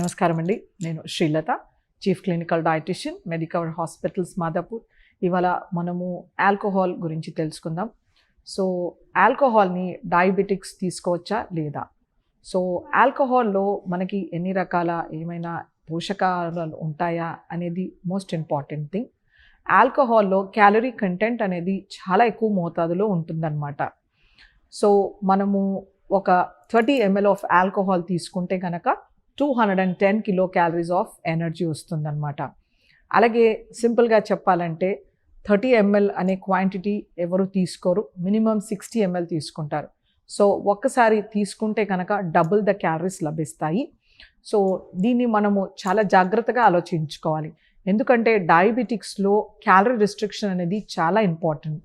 నమస్కారం అండి. నేను Srilatha, chief clinical dietitian, Medicover hospitals Madhapur. ఇవాళ మనము ఆల్కహాల్ గురించి తెలుసుకుందాం. సో ఆల్కహాల్ని డయాబెటిక్స్ తీసుకోవచ్చా లేదా? సో ఆల్కహాల్లో మనకి ఎన్ని రకాల ఏమైనా పోషకాలు ఉంటాయా అనేది మోస్ట్ ఇంపార్టెంట్ థింగ్. ఆల్కహాల్లో క్యాలరీ కంటెంట్ అనేది చాలా ఎక్కువ మోతాదులో ఉంటుందన్నమాట. సో మనము ఒక 30 ml ఆఫ్ ఆల్కహాల్ తీసుకుంటే కనుక 210 కిలో క్యాలరీస్ ఆఫ్ ఎనర్జీ వస్తుందన్నమాట. అలాగే సింపుల్గా చెప్పాలంటే 30 ml అనే క్వాంటిటీ ఎవరు తీసుకోరు, మినిమం 60 ml తీసుకుంటారు. సో ఒక్కసారి తీసుకుంటే కనుక డబుల్ ద క్యాలరీస్ లభిస్తాయి. సో దీన్ని మనము చాలా జాగ్రత్తగా ఆలోచించుకోవాలి. ఎందుకంటే డయాబెటిక్స్లో క్యాలరీ రిస్ట్రిక్షన్ అనేది చాలా ఇంపార్టెంట్.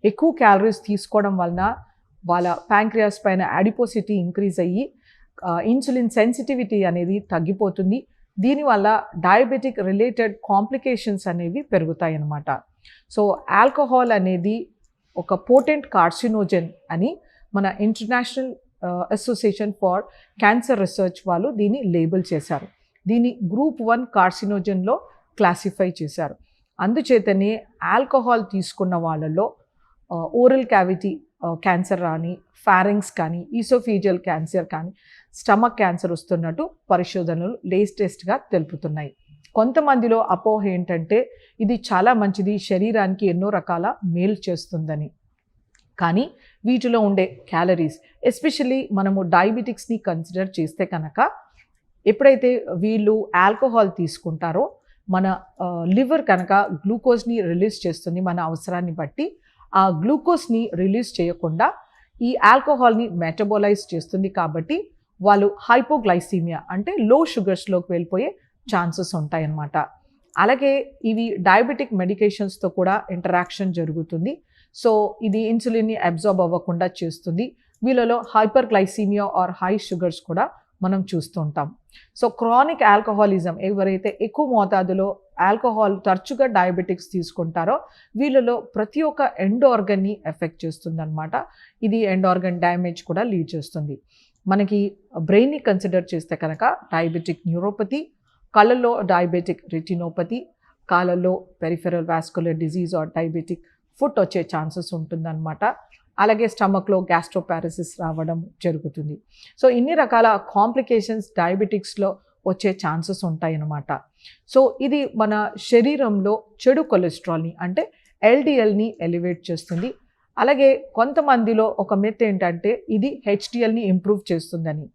ఎక్కువ క్యాలరీస్ తీసుకోవడం వలన వాళ్ళ ప్యాంక్రియాస్ పైన అడిపోసిటీ ఇంక్రీజ్ అయ్యి ఇన్సులిన్ సెన్సిటివిటీ అనేది తగ్గిపోతుంది. దీనివల్ల డయాబెటిక్ రిలేటెడ్ కాంప్లికేషన్స్ అనేవి పెరుగుతాయి అన్నమాట. సో ఆల్కహాల్ అనేది ఒక పోటెంట్ కార్సినోజెన్ అని మన international association for cancer research వాళ్ళు దీన్ని లేబుల్ చేశారు. దీన్ని గ్రూప్ 1 కార్సినోజెన్లో క్లాసిఫై చేశారు. అందుచేతనే ఆల్కహాల్ తీసుకున్న వాళ్ళలో ఓరల్ క్యావిటీ క్యాన్సర్ కానీ, ఫారింగ్స్ కానీ, ఈసోఫీజియల్ క్యాన్సర్ కానీ, స్టమక్ క్యాన్సర్ వస్తున్నట్టు పరిశోధనలు లేటెస్ట్గా తెలుపుతున్నాయి. కొంతమందిలో అపోహ ఏంటంటే ఇది చాలా మంచిది, శరీరానికి ఎన్నో రకాల మేలు చేస్తుందని. కానీ వీటిలో ఉండే క్యాలరీస్, ఎస్పెషల్లీ మనము డయాబెటిక్స్ని కన్సిడర్ చేస్తే కనుక ఎప్పుడైతే వీళ్ళు ఆల్కహాల్ తీసుకుంటారో మన లివర్ కనుక గ్లూకోజ్ని రిలీజ్ చేస్తుంది మన అవసరాన్ని బట్టి. ఆ గ్లూకోజ్ని రిలీజ్ చేయకుండా ఈ ఆల్కహాల్ని మెటబోలైజ్ చేస్తుంది. కాబట్టి వాళ్ళు హైపోగ్లైసీమియా అంటే లో షుగర్స్లోకి వెళ్ళిపోయే ఛాన్సెస్ ఉంటాయన్నమాట. అలాగే ఇవి డయాబెటిక్ మెడికేషన్స్తో కూడా ఇంటరాక్షన్ జరుగుతుంది. సో ఇది ఇన్సులిన్ని అబ్జార్బ్ అవ్వకుండా చేస్తుంది. వీళ్ళలో hyperglycaemia or high sugars కూడా మనం చూస్తుంటాం. సో క్రానిక్ ఆల్కహాలిజం, ఎవరైతే ఎక్కువ మోతాదులో ఆల్కహాల్ తరచుగా డయాబెటిక్స్ తీసుకుంటారో వీళ్ళలో ప్రతి ఒక్క ఎండ్ ఆర్గన్ని ఎఫెక్ట్ చేస్తుందన్నమాట. ఇది ఎండ్ ఆర్గన్ డ్యామేజ్ కూడా లీడ్ చేస్తుంది. మనకి బ్రెయిన్ని కన్సిడర్ చేస్తే కనుక డయాబెటిక్ న్యూరోపతి, కళ్ళల్లో డయాబెటిక్ రెటినోపతి, కాళ్ళల్లో peripheral vascular disease or diabetic foot వచ్చే ఛాన్సెస్ ఉంటుందన్నమాట. అలాగే స్టమక్లో గ్యాస్ట్రోపారసిస్ రావడం జరుగుతుంది. సో ఇన్ని రకాల కాంప్లికేషన్స్ డయాబెటిక్స్లో వచ్చే ఛాన్సెస్ ఉంటాయన్నమాట. సో ఇది మన శరీరంలో చెడు కొలెస్ట్రాల్ని అంటే ఎల్డిఎల్ని ఎలివేట్ చేస్తుంది. అలాగే కొంతమందిలో ఒక మిత్ ఏంటంటే ఇది హెచ్డిఎల్ని ఇంప్రూవ్ చేస్తుందని.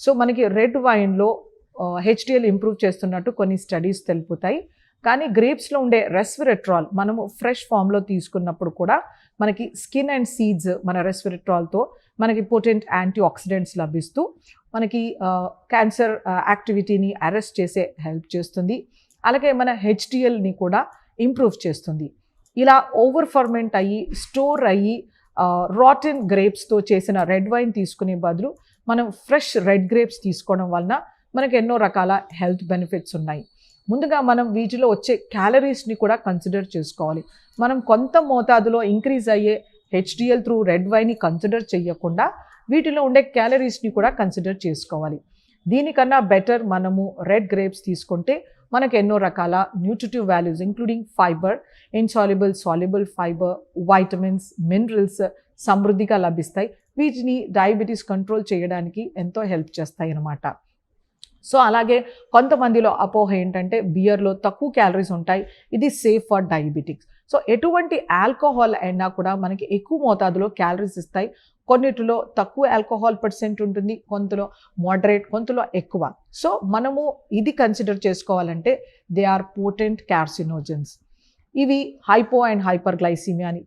సో మనకి రెడ్ వైన్లో హెచ్డిఎల్ ఇంప్రూవ్ చేస్తున్నట్టు కొన్ని స్టడీస్ తెలుపుతాయి. కానీ గ్రేప్స్లో ఉండే రెస్వెరట్రాల్ మనము ఫ్రెష్ ఫామ్లో తీసుకున్నప్పుడు కూడా మనకి స్కిన్ అండ్ సీడ్స్ మన రెస్వెరట్రాల్తో మనకి పొటెంట్ యాంటీ ఆక్సిడెంట్స్ లభిస్తూ మనకి క్యాన్సర్ యాక్టివిటీని అరెస్ట్ చేసే హెల్ప్ చేస్తుంది. అలాగే మన హెచ్డిఎల్ని కూడా ఇంప్రూవ్ చేస్తుంది. ఇలా ఓవర్ ఫర్మెంట్ అయ్యి స్టోర్ అయ్యి రాటన్ గ్రేప్స్తో చేసిన రెడ్ వైన్ తీసుకునే బదులు మనం ఫ్రెష్ రెడ్ గ్రేప్స్ తీసుకోవడం వలన మనకు ఎన్నో రకాల హెల్త్ బెనిఫిట్స్ ఉన్నాయి. ముందుగా మనం వీటిలో వచ్చే క్యాలరీస్ని కూడా కన్సిడర్ చేసుకోవాలి. మనం కొంత మోతాదులో ఇంక్రీజ్ అయ్యే హెచ్డిఎల్ త్రూ రెడ్ వైన్ని కన్సిడర్ చేయకుండా వీటిలో ఉండే క్యాలరీస్ని కూడా కన్సిడర్ చేసుకోవాలి. దీనికన్నా బెటర్ మనము రెడ్ గ్రేప్స్ తీసుకుంటే మనకు ఎన్నో రకాల nutritive values including fibre, insoluble, soluble fibre, vitamins, minerals సమృద్ధిగా లభిస్తాయి. వీటిని డయాబెటీస్ కంట్రోల్ చేయడానికి ఎంతో హెల్ప్ చేస్తాయి అన్నమాట. సో అలాగే కొంతమందిలో అపోహ ఏంటంటే బియర్లో తక్కువ క్యాలరీస్ ఉంటాయి, ఇది సేఫ్ ఫర్ డయాబెటిక్స్. సో ఎటువంటి ఆల్కహాల్ అయినా కూడా మనకి ఎక్కువ మోతాదులో క్యాలరీస్ ఇస్తాయి. కొన్నిటిలో తక్కువ ఆల్కహాల్ పర్సెంట్ ఉంటుంది, కొంతలో మోడరేట్, కొంతలో ఎక్కువ. సో మనము ఇది కన్సిడర్ చేసుకోవాలంటే దే ఆర్ పోటెంట్ కార్సినోజెన్స్. ఇవి హైపో అండ్ హైపర్ గ్లైసీమియాని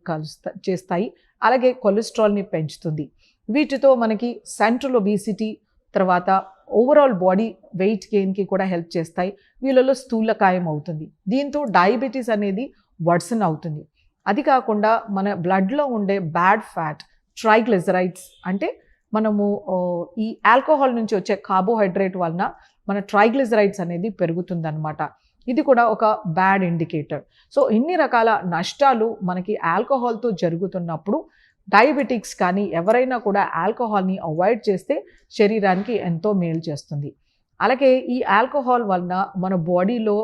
చేస్తాయి. అలాగే కొలెస్ట్రాల్ని పెంచుతుంది. వీటితో మనకి సెంట్రల్ ఒబిసిటీ, తర్వాత ఓవరాల్ బాడీ వెయిట్ గెయిన్కి కూడా హెల్ప్ చేస్తాయి. వీళ్ళలో స్థూలకాయం అవుతుంది. దీంతో డయాబెటీస్ అనేది వర్సన్ అవుతుంది. అది కాకుండా మన బ్లడ్లో ఉండే బ్యాడ్ ఫ్యాట్, ట్రైగ్లిజరైడ్స్ అంటే మనము ఈ ఆల్కహాల్ నుంచి వచ్చే కార్బోహైడ్రేట్ వలన మన ట్రైగ్లిజరైడ్స్ అనేది పెరుగుతుందన్నమాట. ఇది కూడా ఒక బ్యాడ్ ఇండికేటర్. సో ఇన్ని రకాల నష్టాలు మనకి ఆల్కహాల్తో జరుగుతున్నప్పుడు డయాబెటిక్స్ కానీ ఎవరైనా కూడా ఆల్కహాల్ని అవాయిడ్ చేస్తే శరీరానికి ఎంతో మేలు చేస్తుంది. అలాగే ఈ ఆల్కహాల్ వలన మన బాడీలో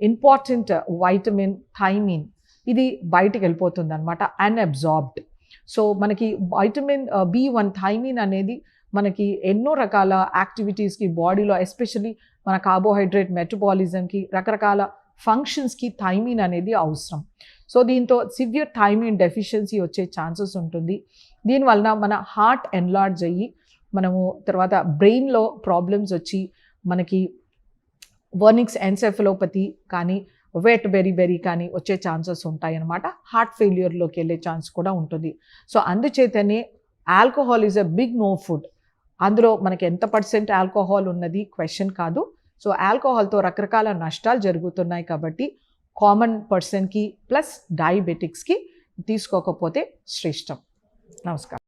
ఇంపార్టెంట్ వైటమిన్ థైమిన్ ఇది బయటికి వెళ్ళిపోతుంది అనమాట, అన్అబ్జార్బ్డ్. సో మనకి వైటమిన్ B1 థైమిన్ అనేది మనకి ఎన్నో రకాల యాక్టివిటీస్కి బాడీలో, ఎస్పెషల్లీ మన కార్బోహైడ్రేట్ మెటబాలిజంకి, రకరకాల ఫంక్షన్స్కి థైమిన్ అనేది అవసరం. సో దీంతో సివియర్ థైమిన్ డెఫిషియన్సీ వచ్చే ఛాన్సెస్ ఉంటుంది. దీనివలన మన హార్ట్ ఎన్లార్జ్ అయ్యి మనము తర్వాత బ్రెయిన్లో ప్రాబ్లమ్స్ వచ్చి మనకి వర్నిక్స్ ఎన్సెఫలోపతి కానీ వెట్ బెరీ కానీ వచ్చే ఛాన్సెస్ ఉంటాయి అన్నమాట. హార్ట్ ఫెయిల్యూర్లోకి వెళ్ళే ఛాన్స్ కూడా ఉంటుంది. సో అందుచేతనే alcohol is a big no food. అందులో మనకి ఎంత పర్సెంట్ ఆల్కహాల్ ఉన్నది క్వశ్చన్ కాదు. సో ఆల్కహాల్తో రకరకాల నష్టాలు జరుగుతున్నాయి కాబట్టి కామన్ పర్సన్కి ప్లస్ డయాబెటిక్స్కి తీసుకోకపోతే శ్రేష్టం. నమస్కారం.